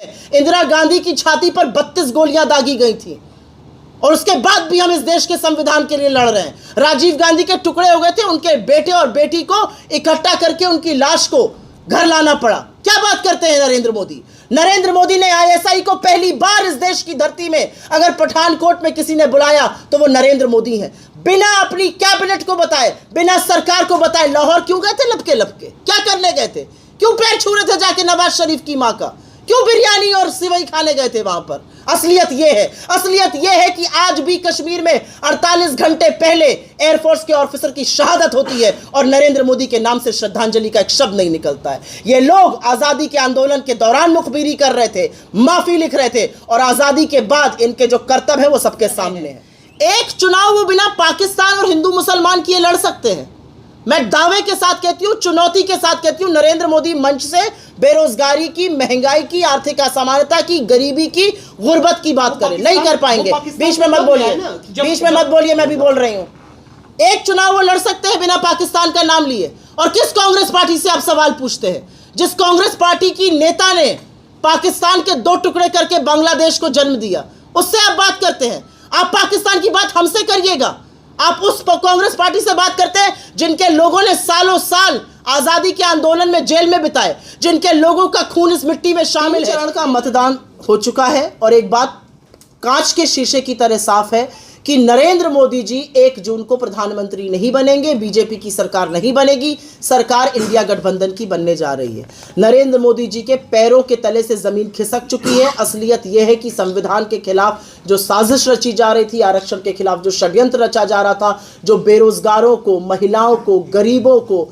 इंदिरा गांधी की छाती पर 32 गोलियां दागी गई थी और उसके बाद भी हम इस देश के संविधान के लिए लड़ रहे हैं। राजीव गांधी के टुकड़े हो गए थे, उनके बेटे और बेटी को इकट्ठा करके उनकी लाश को घर लाना पड़ा। क्या बात करते हैं नरेंद्र मोदी। नरेंद्र मोदी ने आईएसआई को पहली बार इस देश की धरती में अगर पठानकोट में किसी ने बुलाया तो वो नरेंद्र मोदी हैं। बिना अपनी कैबिनेट को बताए, बिना सरकार को बताए लाहौर क्यों गए थे लपके लपके? क्या करने गए थे? क्यों पैर छू रहे थे जाके नवाज शरीफ की मां का? क्यों बिरयानी और सिवई खाने गए थे वहां पर? असलियत यह है कि आज भी कश्मीर में 48 घंटे पहले एयरफोर्स के ऑफिसर की शहादत होती है और नरेंद्र मोदी के नाम से श्रद्धांजलि का एक शब्द नहीं निकलता है। ये लोग आजादी के आंदोलन के दौरान मुखबिरी कर रहे थे, माफी लिख रहे थे और आजादी के बाद इनके जो कर्तव्य है वो सबके सामने है। एक चुनाव वो बिना पाकिस्तान और हिंदू मुसलमान किए लड़ सकते हैं। मैं दावे के साथ कहती हूं, चुनौती के साथ कहती हूं, नरेंद्र मोदी मंच से बेरोजगारी की, महंगाई की, आर्थिक असमानता की, गरीबी की, गुर्बत की बात करें, नहीं कर पाएंगे। बीच में मत बोलिए, मैं भी बोल रही हूं। एक चुनाव वो लड़ सकते हैं बिना पाकिस्तान का नाम लिए। और किस कांग्रेस पार्टी से आप सवाल पूछते हैं? जिस कांग्रेस पार्टी की नेता ने पाकिस्तान के 2 टुकड़े करके बांग्लादेश को जन्म दिया, उससे आप बात करते हैं। आप पाकिस्तान की बात हमसे करिएगा। आप उस कांग्रेस पार्टी से बात करते हैं जिनके लोगों ने सालों साल आजादी के आंदोलन में जेल में बिताए, जिनके लोगों का खून इस मिट्टी में शामिल है। चरण का मतदान हो चुका है और एक बात कांच के शीशे की तरह साफ है कि नरेंद्र मोदी जी 1 जून को प्रधानमंत्री नहीं बनेंगे, बीजेपी की सरकार नहीं बनेगी, सरकार इंडिया गठबंधन की बनने जा रही है। नरेंद्र मोदी जी के पैरों के तले से जमीन खिसक चुकी है। असलियत यह है कि संविधान के खिलाफ जो साजिश रची जा रही थी, आरक्षण के खिलाफ जो षड्यंत्र रचा जा रहा था, जो बेरोजगारों को, महिलाओं को, गरीबों को,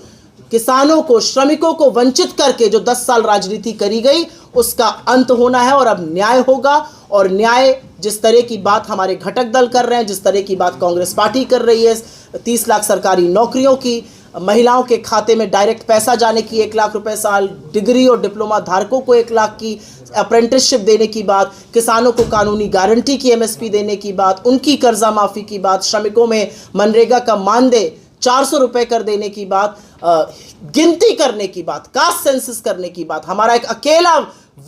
किसानों को, श्रमिकों को वंचित करके जो 10 साल राजनीति करी गई, उसका अंत होना है और अब न्याय होगा। और न्याय जिस तरह की बात हमारे घटक दल कर रहे हैं, जिस तरह की बात कांग्रेस पार्टी कर रही है, 30 लाख सरकारी नौकरियों की, महिलाओं के खाते में डायरेक्ट पैसा जाने की, 1 लाख रुपए साल, डिग्री और डिप्लोमा धारकों को 1 लाख की अप्रेंटिसशिप देने की बात, किसानों को कानूनी गारंटी की एमएसपी देने की बात, उनकी कर्जा माफी की बात, श्रमिकों में मनरेगा का मानदेय 400 रुपए कर देने की बात, गिनती करने की बात, कास्ट सेंसस करने की बात। हमारा एक अकेला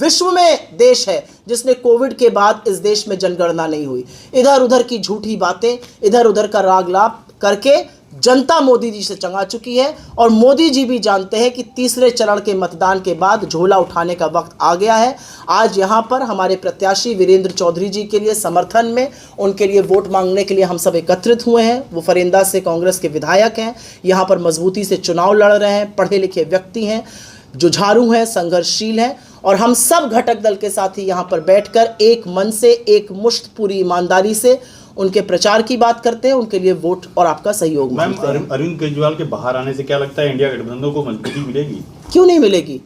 विश्व में देश है जिसने कोविड के बाद इस देश में जनगणना नहीं हुई। इधर उधर की झूठी बातें, इधर उधर का रागलाप करके जनता मोदी जी से चंगा चुकी है और मोदी जी भी जानते हैं कि तीसरे चरण के मतदान के बाद झोला उठाने का वक्त आ गया है। आज यहाँ पर हमारे प्रत्याशी वीरेंद्र चौधरी जी के लिए समर्थन में, उनके लिए वोट मांगने के लिए हम सब एकत्रित हुए हैं। वो फरेंदा से कांग्रेस के विधायक हैं, यहाँ पर मजबूती से चुनाव लड़ रहे हैं, पढ़े लिखे व्यक्ति हैं, जुझारू हैं, संघर्षशील हैं और हम सब घटक दल के साथ ही यहाँ पर बैठकर एक मन से, एक मुश्त पूरी ईमानदारी से उनके प्रचार की बात करते हैं, उनके लिए वोट और आपका सहयोग मांगते हैं। अरविंद केजरीवाल के बाहर आने से क्या लगता है इंडिया गठबंधन को मजबूती मिलेगी? क्यों नहीं मिलेगी?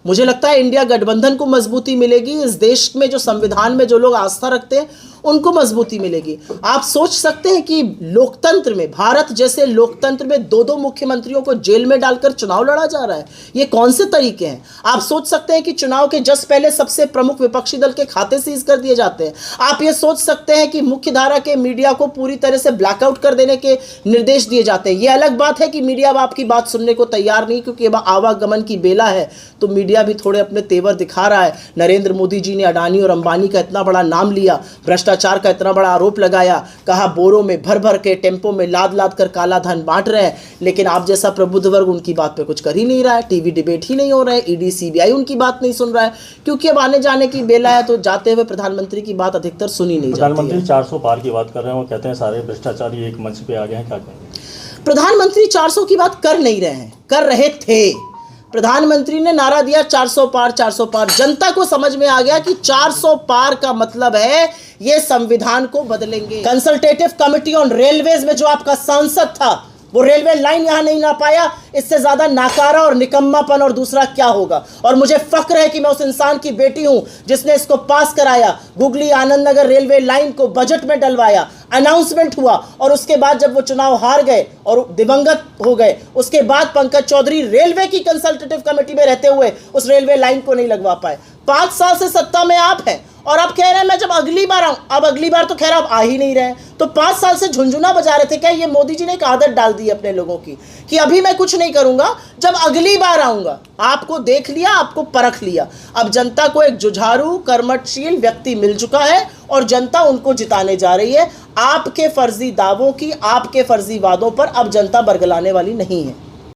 मुझे लगता है इंडिया गठबंधन को मजबूती मिलेगी। इस देश में जो संविधान में जो लोग आस्था रखते हैं उनको मजबूती मिलेगी। आप सोच सकते हैं कि लोकतंत्र में, भारत जैसे लोकतंत्र में 2-2 मुख्यमंत्रियों को जेल में डालकर चुनाव लड़ा जा रहा है। ये कौन से तरीके हैं? आप सोच सकते हैं कि चुनाव के जस्ट पहले सबसे प्रमुख विपक्षी दल के खाते सीज कर दिए जाते हैं। आप ये सोच सकते हैं कि मुख्य धारा के मीडिया को पूरी तरह से ब्लैकआउट कर देने के निर्देश दिए जाते हैं। ये अलग बात है कि मीडिया अब आपकी बात सुनने को तैयार नहीं, क्योंकि अब आवागमन की बेला है तो मीडिया भी थोड़े अपने तेवर दिखा रहा है। नरेंद्र मोदी जी ने अडानी और अंबानी का इतना बड़ा नाम लिया, भ्रष्टाचार का इतना बड़ा आरोप लगाया, कहा बोरों में भर भर के, टेम्पो में लाद लाद कर काला धन बांट रहे हैं, लेकिन आप जैसा प्रबुद्ध वर्ग उनकी बात पे कुछ कर ही नहीं रहा है। टीवी डिबेट ही नहीं हो रहा है, ईडी सीबीआई उनकी बात नहीं सुन रहा है, क्योंकि अब आने जाने की बेला है तो जाते हुए प्रधानमंत्री की बात अधिकतर सुनी नहीं जाती है। प्रधानमंत्री 400 पार की बात कर रहे हैं, वो कहते हैं सारे भ्रष्टाचारी एक मंच पे आ गए हैं, क्या कहेंगे? प्रधानमंत्री 400 की बात कर नहीं रहे हैं, कर रहे थे। प्रधानमंत्री ने नारा दिया 400 पार, 400 पार। जनता को समझ में आ गया कि 400 पार का मतलब है ये संविधान को बदलेंगे। कंसल्टेटिव कमेटी ऑन रेलवेज में जो आपका सांसद था वो रेलवे लाइन यहां नहीं ला पाया, इससे ज्यादा नाकारा और निकम्मापन और दूसरा क्या होगा। और मुझे फक्र है कि मैं उस इंसान की बेटी हूं जिसने इसको पास कराया, googly Anand Nagar railway line को बजट में डलवाया, अनाउंसमेंट हुआ और उसके बाद जब वो चुनाव हार गए और दिवंगत हो गए, उसके बाद पंकज चौधरी रेलवे की कंसल्टेटिव कमेटी में रहते हुए उस रेलवे लाइन को नहीं लगवा पाए। 5 साल से सत्ता में आप हैं और अब कह रहे हैं मैं जब अगली बार आऊँ। अब अगली बार तो खैर आप आ ही नहीं रहे हैं। तो 5 साल से झुंझुना बजा रहे थे। क्या ये मोदी जी ने एक आदत डाल दी अपने लोगों की कि अभी मैं कुछ नहीं करूंगा, जब अगली बार आऊंगा। आपको देख लिया, आपको परख लिया। अब जनता को एक जुझारू कर्मठशील व्यक्ति मिल चुका है और जनता उनको जिताने जा रही है। आपके फर्जी दावों की, आपके फर्जी वादों पर अब जनता बरगलाने वाली नहीं है।